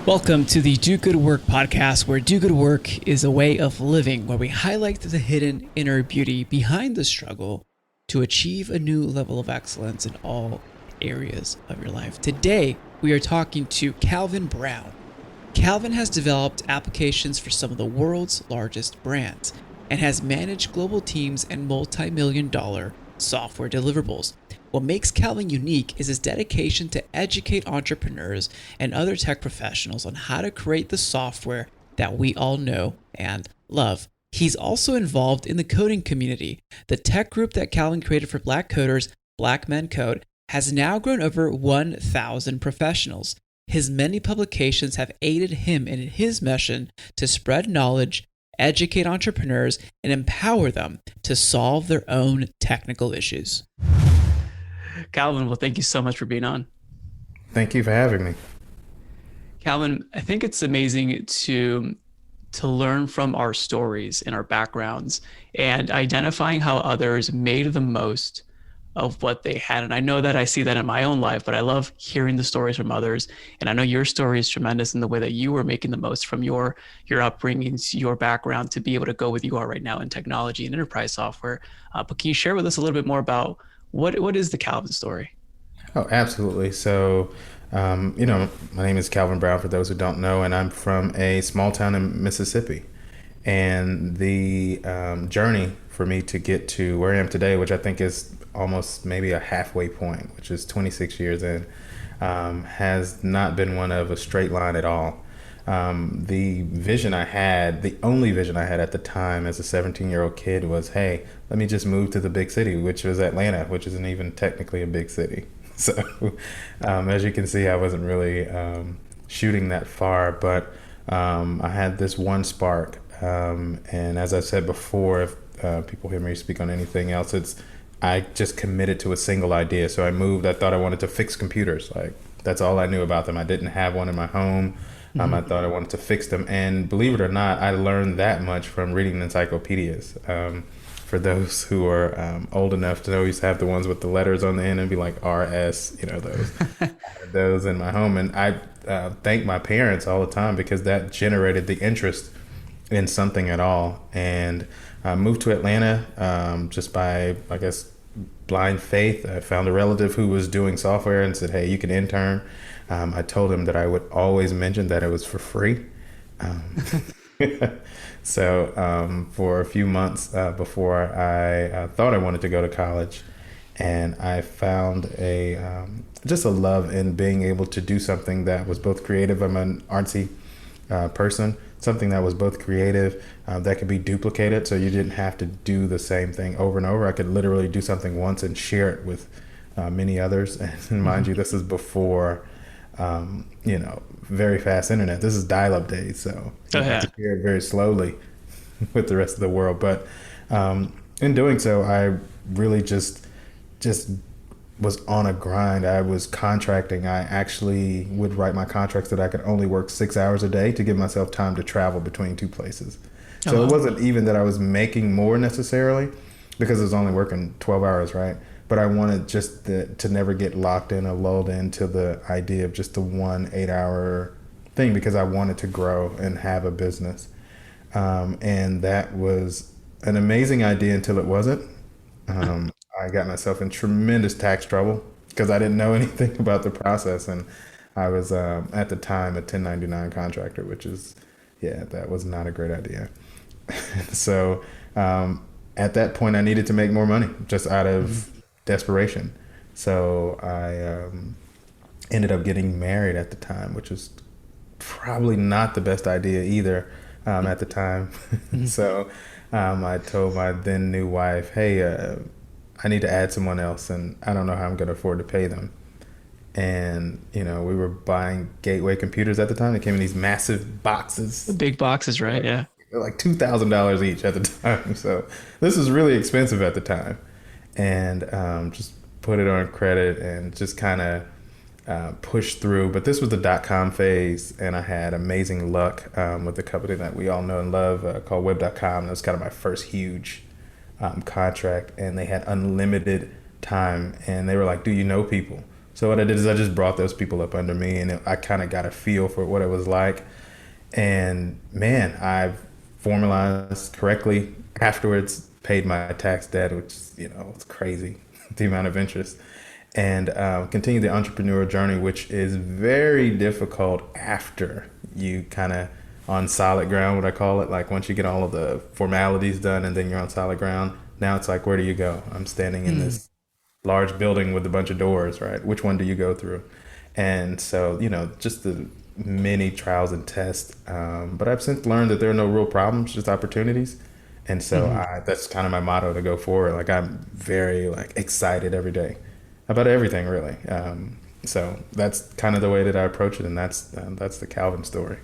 Welcome to the Do Good Work podcast, where do good work is a way of living, where we highlight the hidden inner beauty behind the struggle to achieve a new level of excellence in all areas of your life. Today, we are talking to Calvin Brown. Calvin has developed applications for some of the world's largest brands and has managed global teams and multi-million-dollar software deliverables. What makes Calvin unique is his dedication to educate entrepreneurs and other tech professionals on how to create the software that we all know and love. He's also involved in the coding community. The tech group that Calvin created for Black coders, Black Men Code, has now grown over 1,000 professionals. His many publications have aided him in his mission to spread knowledge, educate entrepreneurs, and empower them to solve their own technical issues. Calvin, well, thank you so much for being on. Thank you for having me. Calvin, I think it's amazing to learn from our stories and our backgrounds and identifying how others made the most of what they had. And I know that I see that in my own life, but I love hearing the stories from others. And I know your story is tremendous in the way that you were making the most from your upbringings, your background to be able to go where you are right now in technology and enterprise software. But can you share with us a little bit more about what is the Calvin story? Oh, absolutely. So, my name is Calvin Brown, for those who don't know, and I'm from a small town in Mississippi. And the journey for me to get to where I am today, which I think is almost maybe a halfway point, which is 26 years in, has not been one of a straight line at all. The only vision I had at the time as a 17-year-old kid was, hey, let me just move to the big city, which was Atlanta, which isn't even technically a big city. So as you can see, I wasn't really shooting that far, but I had this one spark. And as I said before, if people hear me speak on anything else, I just committed to a single idea. So I moved. I thought I wanted to fix computers. Like, that's all I knew about them. I didn't have one in my home. I thought I wanted to fix them. And believe it or not, I learned that much from reading encyclopedias. For those who are old enough to know, we used to have the ones with the letters on the end and be like RS, those. Those in my home. And I thank my parents all the time because that generated the interest in something at all. And I moved to Atlanta just by, I guess, blind faith. I found a relative who was doing software and said, hey, you can intern. I told him that I would always mention that it was for free. So for a few months before I thought I wanted to go to college, and I found just a love in being able to do something that was both creative. I'm an artsy person, something that was both creative, that could be duplicated, so you didn't have to do the same thing over and over. I could literally do something once and share it with many others. And mind you, this is before very fast internet. This is dial-up days, so you have to share it very slowly with the rest of the world. But in doing so, I really just was on a grind. I was contracting. I actually would write my contracts that I could only work 6 hours a day to give myself time to travel between two places. So It wasn't even that I was making more necessarily, because I was only working 12 hours, right? But I wanted just to never get locked in or lulled into the idea of just the 1 8-hour thing, because I wanted to grow and have a business. And that was an amazing idea until it wasn't. I got myself in tremendous tax trouble because I didn't know anything about the process. And I was, at the time, a 1099 contractor, which is, that was not a great idea. So at that point, I needed to make more money just out of desperation. So I ended up getting married at the time, which was probably not the best idea either at the time. So I told my then new wife, hey, I need to add someone else, and I don't know how I'm going to afford to pay them. And, we were buying Gateway computers at the time. They came in these massive boxes. The big boxes, right? Yeah. They're like $2,000 each at the time. So this was really expensive at the time. And just put it on credit and just kind of push through. But this was the .com phase, and I had amazing luck with the company that we all know and love called Web.com. That was kind of my first huge contract, and they had unlimited time, and they were like, do you know people? So what I did is I just brought those people up under me, and I kind of got a feel for what it was like. And man, I formalized correctly afterwards, paid my tax debt, which it's crazy, the amount of interest, and continued the entrepreneur journey, which is very difficult after you kind of on solid ground, what I call it. Like once you get all of the formalities done and then you're on solid ground, now it's like, where do you go? I'm standing in Mm. this large building with a bunch of doors, right? Which one do you go through? And so, just the many trials and tests. But I've since learned that there are no real problems, just opportunities. And so Mhm. that's kind of my motto to go forward. Like I'm very like excited every day about everything, really. So that's kind of the way that I approach it, and that's the Calvin story.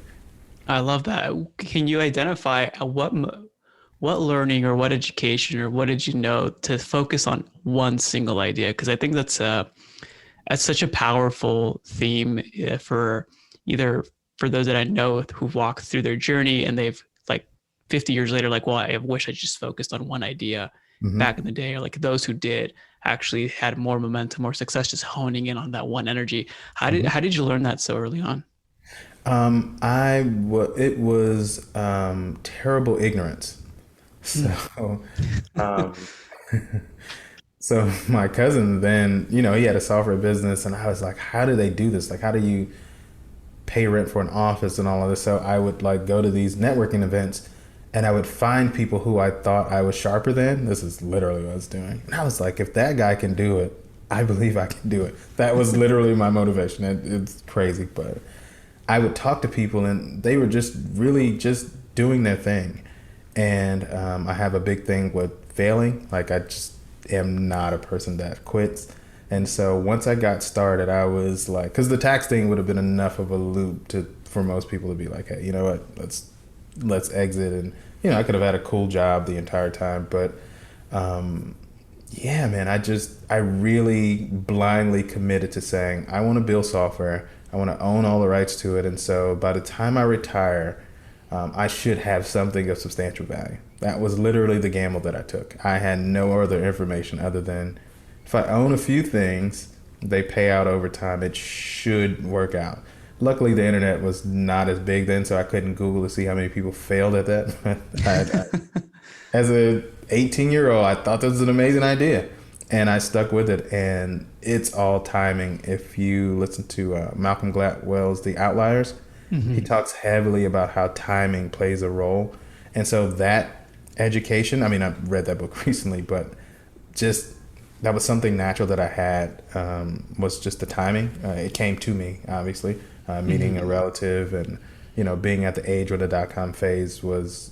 I love that. Can you identify what learning or what education or what did you know to focus on one single idea? Because I think that's such a powerful theme for either for those that I know who've walked through their journey and they've like 50 years later, like, well, I wish I just focused on one idea back Hmm. in the day, or like those who did actually had more momentum, more success, just honing in on that one energy. How did you learn that so early on? It was terrible ignorance. Mm. So, um, so my cousin then, he had a software business, and I was like, how do they do this? Like, how do you pay rent for an office and all of this? So I would like go to these networking events, and I would find people who I thought I was sharper than. This is literally what I was doing. And I was like, if that guy can do it, I believe I can do it. That was literally my motivation. It's crazy, but I would talk to people and they were just really just doing their thing. And I have a big thing with failing. Like I just am not a person that quits. And so once I got started, I was like, because the tax thing would have been enough of a loop to for most people to be like, hey, you know what, let's exit. And I could have had a cool job the entire time, but um, yeah, man, I really blindly committed to saying, I want to build software. I want to own all the rights to it. And so by the time I retire, I should have something of substantial value. That was literally the gamble that I took. I had no other information other than if I own a few things, they pay out over time. It should work out. Luckily, the internet was not as big then, so I couldn't Google to see how many people failed at that. As a 18-year-old, I thought this was an amazing idea, and I stuck with it. And it's all timing. If you listen to Malcolm Gladwell's The Outliers, he Hmm. talks heavily about how timing plays a role. And so that education, I mean, I read that book recently, but just that was something natural that I had, was just the timing. It came to me, obviously, meeting a Hmm. relative and, being at the age where the dot-com phase was,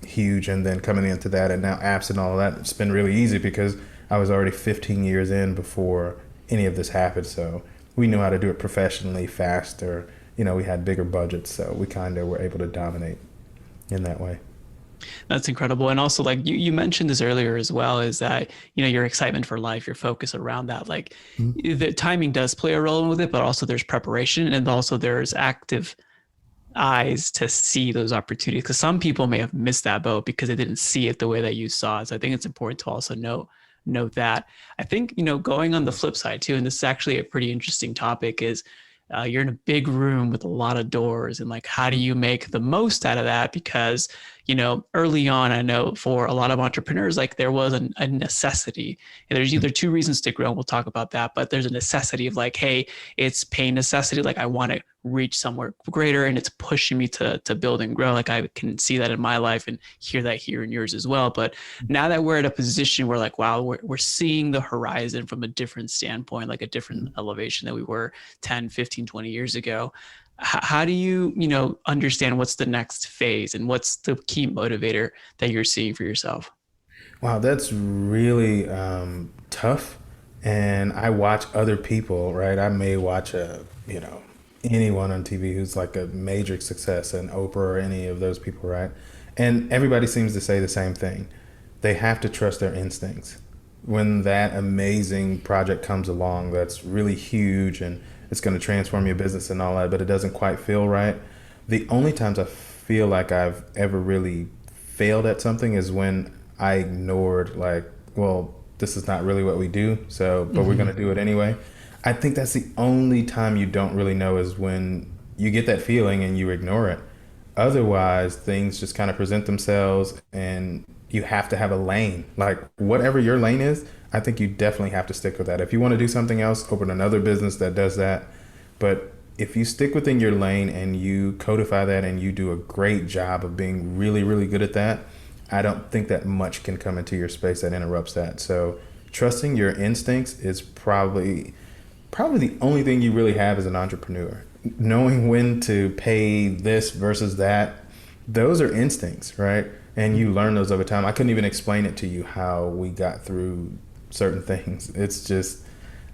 huge, and then coming into that and now apps and all of that. It's been really easy because I was already 15 years in before any of this happened. So we knew how to do it professionally, faster. We had bigger budgets, so we kind of were able to dominate in that way. That's incredible. And also, like you mentioned this earlier as well, is that, your excitement for life, your focus around that, like the timing does play a role with it, but also there's preparation and also there's active eyes to see those opportunities. Because some people may have missed that boat because they didn't see it the way that you saw it. So I think it's important to also note that. I think, going on the flip side too, and this is actually a pretty interesting topic, is you're in a big room with a lot of doors, and like how do you make the most out of that? Because early on, I know for a lot of entrepreneurs, like there was a necessity, and there's either two reasons to grow, and we'll talk about that, but there's a necessity of like, hey, it's pain necessity, like I want to reach somewhere greater and it's pushing me to build and grow. Like I can see that in my life and hear that here in yours as well. But now that we're at a position where like, wow, we're seeing the horizon from a different standpoint, like a different elevation than we were 10, 15, 20 years ago. How do you, understand what's the next phase and what's the key motivator that you're seeing for yourself? Wow, that's really tough. And I watch other people, right? I may watch anyone on TV who's like a major success, and Oprah or any of those people, right? And everybody seems to say the same thing. They have to trust their instincts. When that amazing project comes along that's really huge and it's going to transform your business and all that, but it doesn't quite feel right. The only times I feel like I've ever really failed at something is when I ignored, like, well, this is not really what we do, so but we're going Mm-hmm. to do it anyway. I think that's the only time you don't really know is when you get that feeling and you ignore it. Otherwise, things just kind of present themselves and you have to have a lane. Like whatever your lane is, I think you definitely have to stick with that. If you want to do something else, open another business that does that. But if you stick within your lane and you codify that and you do a great job of being really, really good at that, I don't think that much can come into your space that interrupts that. So trusting your instincts is probably the only thing you really have as an entrepreneur. Knowing when to pay this versus that, those are instincts, right? And you learn those over time. I couldn't even explain it to you how we got through certain things. It's just,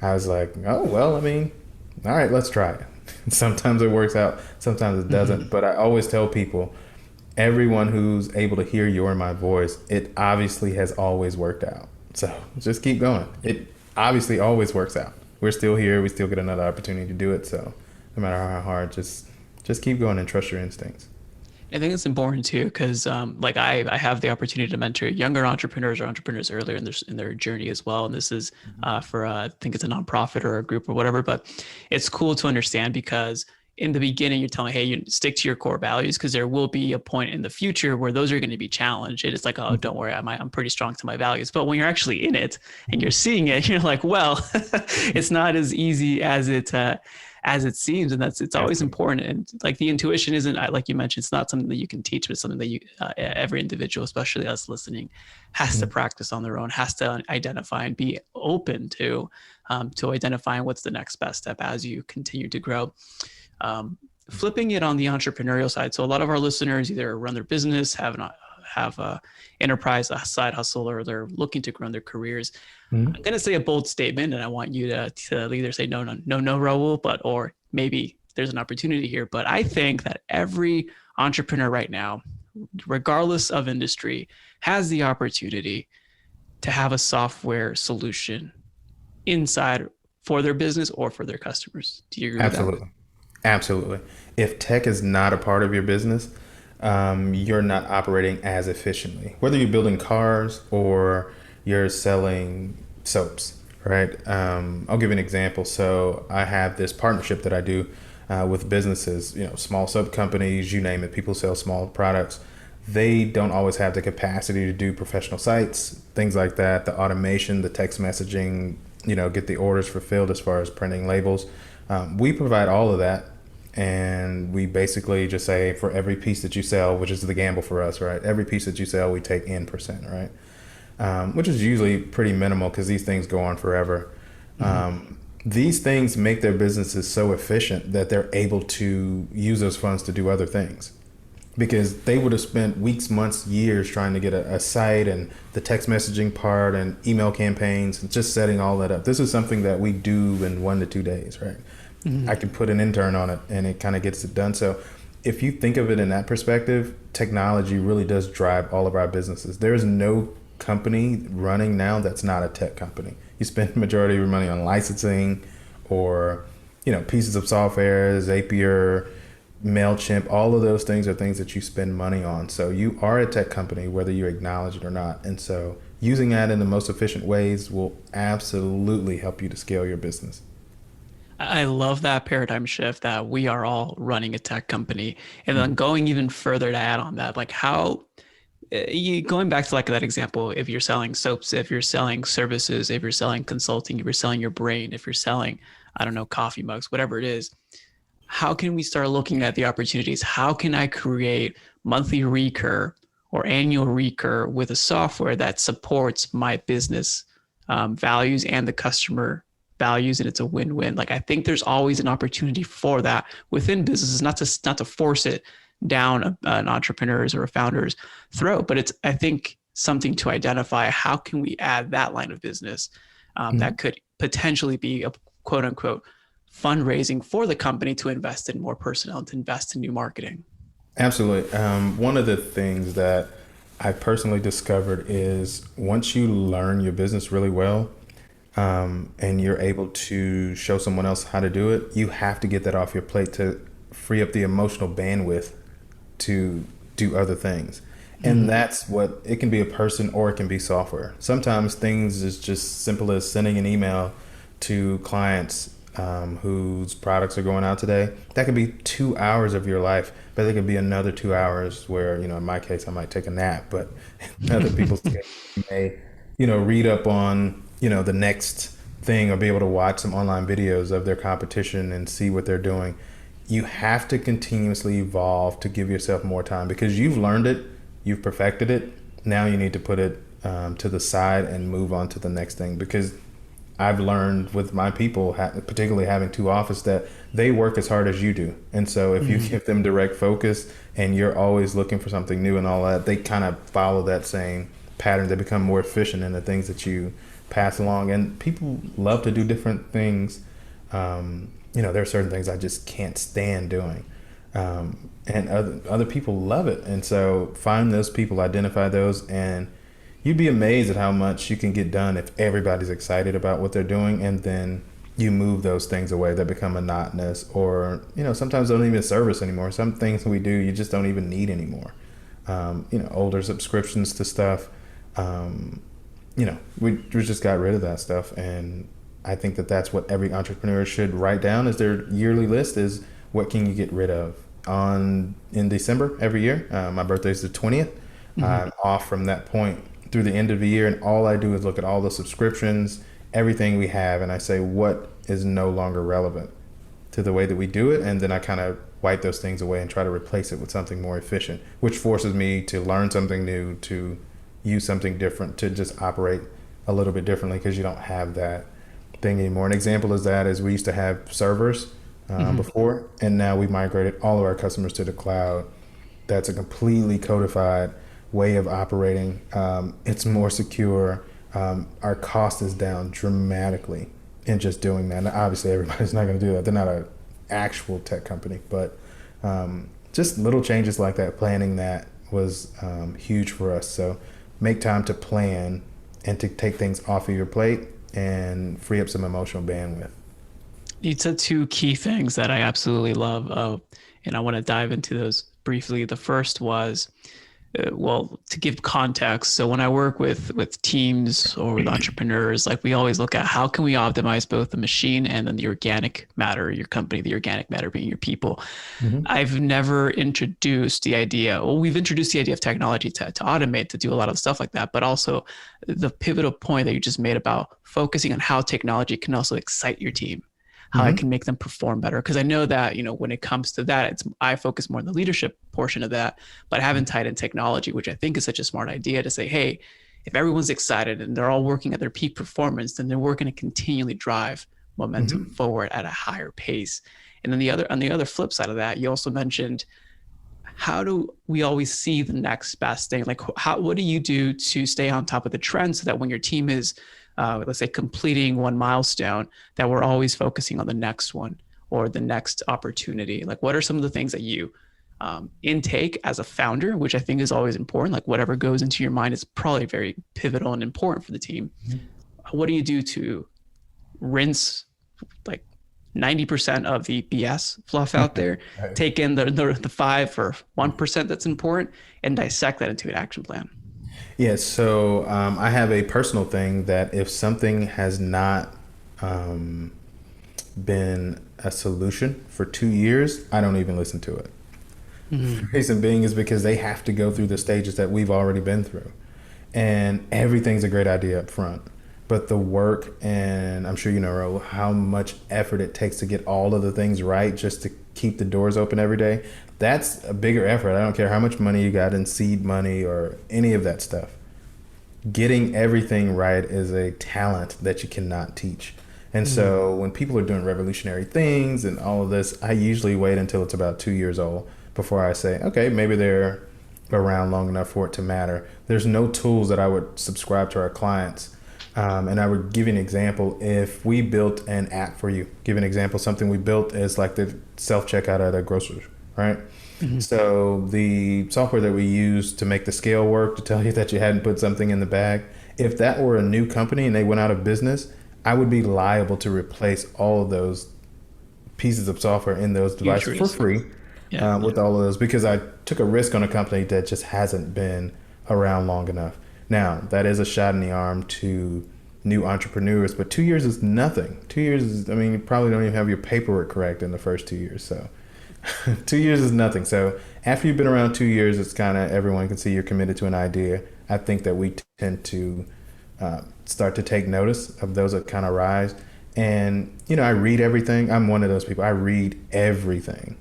I was like, oh, well, I mean, all right, let's try it. Sometimes it works out, sometimes it doesn't. But I always tell people, everyone who's able to hear your and my voice, it obviously has always worked out. So just keep going. It obviously always works out. We're still here. We still get another opportunity to do it. So no matter how hard, just keep going and trust your instincts. I think it's important too, because like I have the opportunity to mentor younger entrepreneurs or entrepreneurs earlier in their journey as well. And this is for I think it's a nonprofit or a group or whatever, but it's cool to understand because in the beginning you're telling, hey, you stick to your core values because there will be a point in the future where those are going to be challenged. It's like, oh, don't worry, I'm pretty strong to my values. But when you're actually in it and you're seeing it, you're like, well, it's not as easy as it seems, and it's always important. And like the intuition isn't, like you mentioned, it's not something that you can teach, but something that you every individual, especially us listening, has to practice on their own, has to identify and be open to identifying what's the next best step as you continue to grow. Flipping it on the entrepreneurial side, so a lot of our listeners either run their business, have a enterprise, a side hustle, or they're looking to grow their careers. I'm going to say a bold statement, and I want you to either say no, Raul, or maybe there's an opportunity here. But I think that every entrepreneur right now, regardless of industry, has the opportunity to have a software solution inside for their business or for their customers. Do you agree with that? Absolutely. Absolutely. If tech is not a part of your business, you're not operating as efficiently. Whether you're building cars or you're selling soaps, right? I'll give you an example. So I have this partnership that I do with businesses, small soap companies, you name it. People sell small products. They don't always have the capacity to do professional sites, things like that, the automation, the text messaging, get the orders fulfilled as far as printing labels. We provide all of that, and we basically just say for every piece that you sell, which is the gamble for us, right? Every piece that you sell, we take in percent, right? Which is usually pretty minimal because these things go on forever. These things make their businesses so efficient that they're able to use those funds to do other things. Because they would have spent weeks, months, years trying to get a site and the text messaging part and email campaigns and just setting all that up. This is something that we do in 1 to 2 days, right? I can put an intern on it and it kind of gets it done. So if you think of it in that perspective, technology really does drive all of our businesses. There is no company running now that's not a tech company. You spend the majority of your money on licensing or, pieces of software, Zapier, MailChimp, all of those things are things that you spend money on. So you are a tech company, whether you acknowledge it or not. And so using that in the most efficient ways will absolutely help you to scale your business. I love that paradigm shift that we are all running a tech company. And then going even further to add on that, like how going back to like that example, if you're selling soaps, if you're selling services, if you're selling consulting, if you're selling your brain, if you're selling, I don't know, coffee mugs, whatever it is, how can we start looking at the opportunities? How can I create monthly recur or annual recur with a software that supports my business values and the customer values, and it's a win-win? Like I think there's always an opportunity for that within businesses, not to force it down an entrepreneur's or a founder's throat, but it's, I think, something to identify. How can we add that line of business that could potentially be a quote unquote fundraising for the company to invest in more personnel, to invest in new marketing? Absolutely. One of the things that I personally discovered is once you learn your business really well, and you're able to show someone else how to do it, you have to get that off your plate to free up the emotional bandwidth to do other things. And that's what it can be, a person or it can be software. Sometimes things is just simple as sending an email to clients whose products are going out today. That could be 2 hours of your life, but there could be another 2 hours where, in my case, I might take a nap, but in other people's case, you may, read up on, the next thing or be able to watch some online videos of their competition and see what they're doing. You have to continuously evolve to give yourself more time because you've learned it, you've perfected it. Now you need to put it to the side and move on to the next thing, because I've learned with my people, particularly having two offices, that they work as hard as you do. And so if you give them direct focus and you're always looking for something new and all that, they kind of follow that same pattern. They become more efficient in the things that you pass along. And people love to do different things. There are certain things I just can't stand doing. And other people love it. And so find those people, identify those, and you'd be amazed at how much you can get done if everybody's excited about what they're doing, and then you move those things away that become monotonous, or sometimes don't even serve us anymore. Some things we do you just don't even need anymore. Older subscriptions to stuff. We just got rid of that stuff, and I think that that's what every entrepreneur should write down as their yearly list: is what can you get rid of. In December every year, my birthday is the 20th. I'm off from that point through the end of the year, and all I do is look at all the subscriptions, everything we have, and I say what is no longer relevant to the way that we do it, and then I kind of wipe those things away and try to replace it with something more efficient, which forces me to learn something new, to use something different, to just operate a little bit differently, because you don't have that thing anymore. An example is we used to have servers before, and now we migrated all of our customers to the cloud. That's a completely codified way of operating. It's more secure. Our cost is down dramatically in just doing that. Now, obviously, everybody's not going to do that. They're not an actual tech company, but just little changes like that, planning that was huge for us. So make time to plan and to take things off of your plate and free up some emotional bandwidth. You said two key things that I absolutely love, and I want to dive into those briefly. The first was, to give context. So when I work with teams or with entrepreneurs, like, we always look at how can we optimize both the machine and then the organic matter, your company, the organic matter being your people. I've never introduced the idea, we've introduced the idea of technology to automate, to do a lot of stuff like that, but also the pivotal point that you just made about focusing on how technology can also excite your team, how I can make them perform better. Because I know that, when it comes to that, I focus more on the leadership portion of that, but I haven't tied in technology, which I think is such a smart idea, to say, hey, if everyone's excited and they're all working at their peak performance, then we're going to continually drive momentum forward at a higher pace. And then on the other flip side of that, you also mentioned, how do we always see the next best thing? Like, what do you do to stay on top of the trend, so that when your team is let's say completing one milestone, that we're always focusing on the next one or the next opportunity? Like, what are some of the things that you intake as a founder, which I think is always important? Like, whatever goes into your mind is probably very pivotal and important for the team. What do you do to rinse like 90% of the BS fluff out there, take in the 5 or 1% that's important, and dissect that into an action plan? Yeah, so I have a personal thing that if something has not been a solution for 2 years, I don't even listen to it. The reason being is because they have to go through the stages that we've already been through. And everything's a great idea up front. But the work, and I'm sure you know how much effort it takes to get all of the things right just to keep the doors open every day, that's a bigger effort. I don't care how much money you got in seed money or any of that stuff. Getting everything right is a talent that you cannot teach. And so when people are doing revolutionary things and all of this, I usually wait until it's about 2 years old before I say, okay, maybe they're around long enough for it to matter. There's no tools that I would subscribe to our clients. And I would give you an example. If we built an app for you, give an example, something we built is like the self-checkout at a grocery, right? So the software that we use to make the scale work, to tell you that you hadn't put something in the bag, if that were a new company and they went out of business, I would be liable to replace all of those pieces of software in those devices for free with all of those, because I took a risk on a company that just hasn't been around long enough. Now, that is a shot in the arm to new entrepreneurs, but 2 years is nothing. 2 years is, I mean, you probably don't even have your paperwork correct in the first 2 years. So 2 years is nothing. So after you've been around 2 years, it's kind of everyone can see you're committed to an idea. I think that we tend to start to take notice of those that kind of rise. And, I read everything. I'm one of those people. I read everything,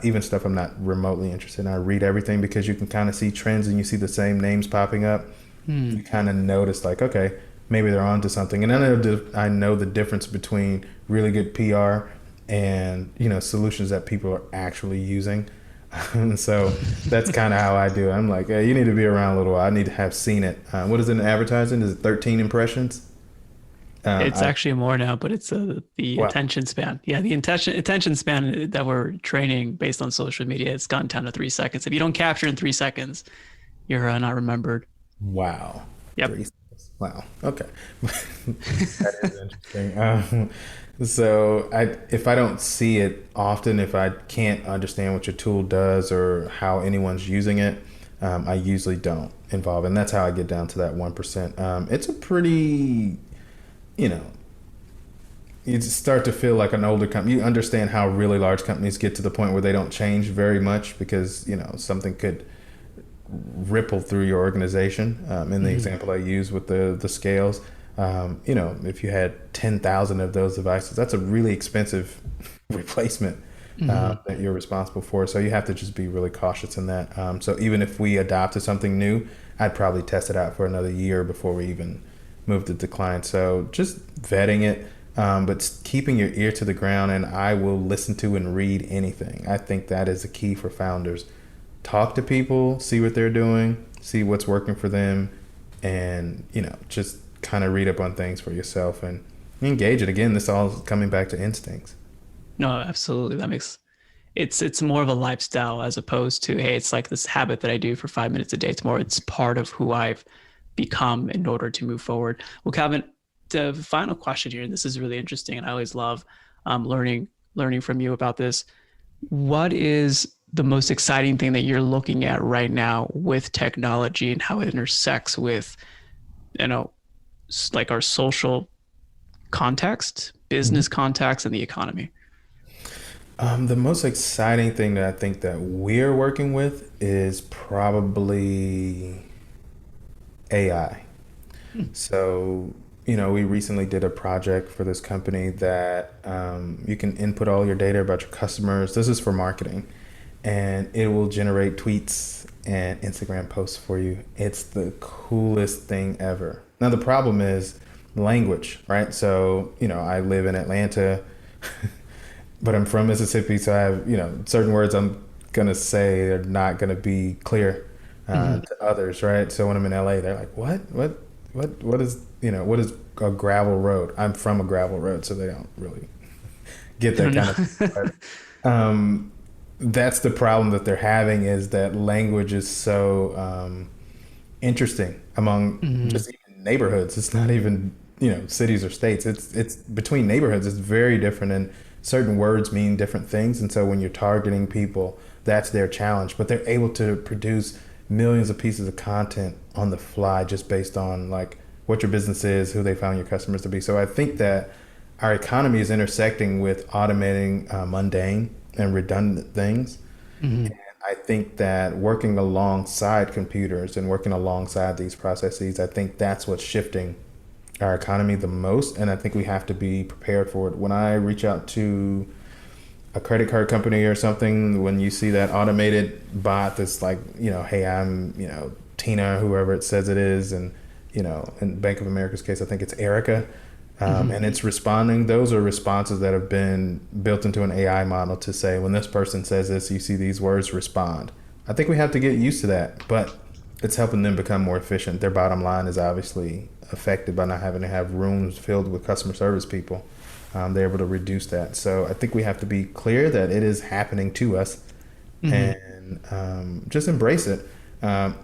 even stuff I'm not remotely interested in. I read everything because you can kind of see trends and you see the same names popping up. You kind of notice like, okay, maybe they're onto something. And then I know the difference between really good PR and, solutions that people are actually using. And so that's kind of how I do it. I'm like, hey, you need to be around a little while. I need to have seen it. What is it in advertising? Is it 13 impressions? It's actually more now, but it's the Wow. attention span. Yeah, the attention span that we're training based on social media, it's gone down to 3 seconds. If you don't capture in 3 seconds, you're not remembered. Wow. Yep. 3 seconds. Wow. Okay. That is interesting. So if I don't see it often, if I can't understand what your tool does or how anyone's using it, I usually don't involve. And that's how I get down to that 1%. It's a pretty, you know, you just start to feel like an older company. You understand how really large companies get to the point where they don't change very much because, something could ripple through your organization. In the example I use with the scales, if you had 10,000 of those devices, that's a really expensive replacement that you're responsible for. So you have to just be really cautious in that. So even if we adopted something new, I'd probably test it out for another year before we even moved it to client. So just vetting it, but keeping your ear to the ground, and I will listen to and read anything. I think that is the key for founders. Talk to people, see what they're doing, see what's working for them, and just kind of read up on things for yourself and engage it. Again, this all is coming back to instincts. No, absolutely. It's more of a lifestyle as opposed to, hey, it's like this habit that I do for 5 minutes a day. It's part of who I've become in order to move forward. Well, Calvin, the final question here, and this is really interesting, and I always love learning from you about this. What is the most exciting thing that you're looking at right now with technology and how it intersects with, like our social context, business context, and the economy? The most exciting thing that I think that we're working with is probably AI. So, we recently did a project for this company that you can input all your data about your customers. This is for marketing, and it will generate tweets and Instagram posts for you. It's the coolest thing ever. Now, the problem is language, right? So, I live in Atlanta, but I'm from Mississippi, so I have, certain words I'm going to say are not going to be clear to others, right? So when I'm in LA, they're like, what is a gravel road? I'm from a gravel road, so they don't really get that kind of. That's the problem that they're having, is that language is so interesting among just even neighborhoods. It's not even cities or states. It's between neighborhoods. It's very different, and certain words mean different things. And so when you're targeting people, that's their challenge. But they're able to produce millions of pieces of content on the fly just based on like what your business is, who they found your customers to be. So I think that our economy is intersecting with automating mundane and redundant things. And I think that working alongside computers and working alongside these processes, I think that's what's shifting our economy the most. And I think we have to be prepared for it. When I reach out to a credit card company or something, when you see that automated bot that's like, hey, I'm, Tina, whoever it says it is, and, in Bank of America's case, I think it's Erica, and it's responding. Those are responses that have been built into an AI model to say, when this person says this, you see these words, respond. I think we have to get used to that, but it's helping them become more efficient. Their bottom line is obviously affected by not having to have rooms filled with customer service people. They're able to reduce that. So I think we have to be clear that it is happening to us, and just embrace it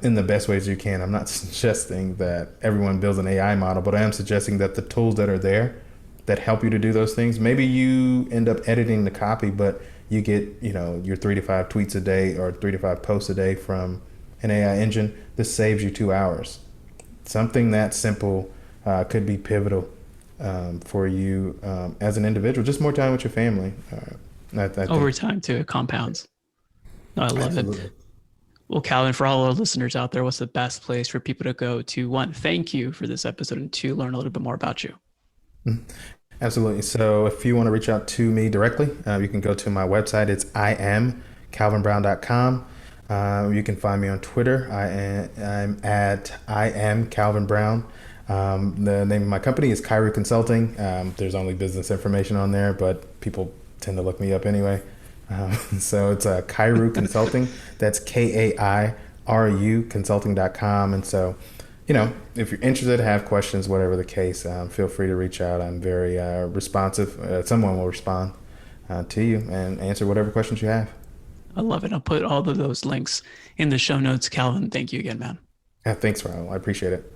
in the best ways you can. I'm not suggesting that everyone builds an AI model, but I am suggesting that the tools that are there that help you to do those things, maybe you end up editing the copy, but you get, your 3 to 5 tweets a day or 3 to 5 posts a day from an AI engine. This saves you 2 hours. Something that simple could be pivotal for you as an individual. Just more time with your family. I think. Over time too, it compounds. No, I love it. Absolutely. Well, Calvin, for all our listeners out there, what's the best place for people to go to, one, thank you for this episode, and two, learn a little bit more about you? Absolutely. So if you want to reach out to me directly, you can go to my website. It's iamcalvinbrown.com. You can find me on Twitter. I'm at iamcalvinbrown. The name of my company is Kairu Consulting. There's only business information on there, but people tend to look me up anyway. So it's Kairu Consulting. That's Kairu consulting.com. And so, if you're interested, have questions, whatever the case, feel free to reach out. I'm very responsive. Someone will respond to you and answer whatever questions you have. I love it. I'll put all of those links in the show notes. Calvin, thank you again, man. Yeah, thanks, Raul. I appreciate it.